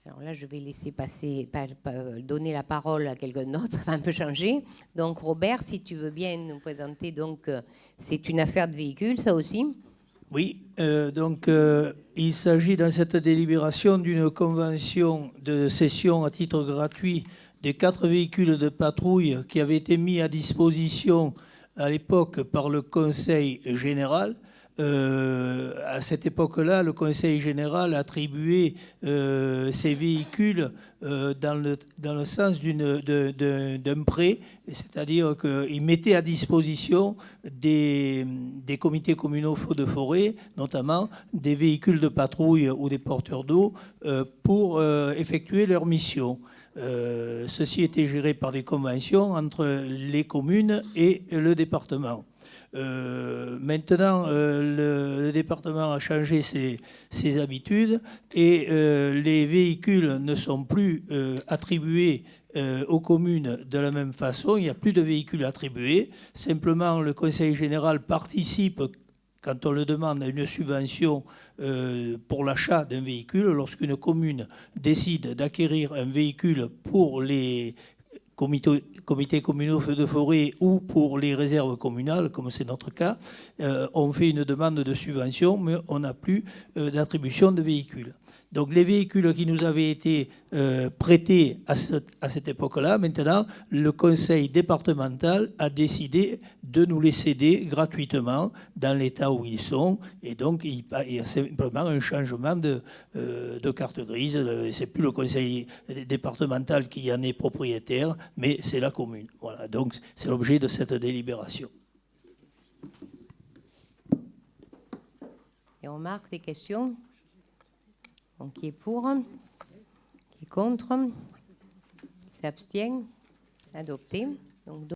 Alors là, je vais laisser donner la parole à quelqu'un d'autre, ça va un peu changer. Donc Robert, si tu veux bien nous présenter, donc c'est une affaire de véhicule, ça aussi. Oui, il s'agit dans cette délibération d'une convention de cession à titre gratuit des 4 véhicules de patrouille qui avaient été mis à disposition à l'époque par le Conseil général. À cette époque-là, le Conseil général attribuait ces véhicules dans le sens d'un prêt, c'est-à-dire qu'il mettait à disposition des comités communaux de forêt, notamment des véhicules de patrouille ou des porteurs d'eau, pour effectuer leur mission. Ceci était géré par des conventions entre les communes et le département. Maintenant, le département a changé ses habitudes et les véhicules ne sont plus attribués aux communes de la même façon. Il n'y a plus de véhicules attribués. Simplement, le Conseil général participe, quand on le demande, à une subvention pour l'achat d'un véhicule. Lorsqu'une commune décide d'acquérir un véhicule pour les comités communaux feux de forêt ou pour les réserves communales, comme c'est notre cas, on fait une demande de subvention, mais on n'a plus d'attribution de véhicules. Donc les véhicules qui nous avaient été prêtés à cette époque-là, maintenant, le conseil départemental a décidé de nous les céder gratuitement dans l'état où ils sont. Et donc, il y a simplement un changement de carte grise. Ce n'est plus le conseil départemental qui en est propriétaire, mais c'est la commune. Voilà, donc c'est l'objet de cette délibération. Et on marque des questions. Donc, qui est pour? Qui est contre? Qui s'abstient? Adopté. Donc,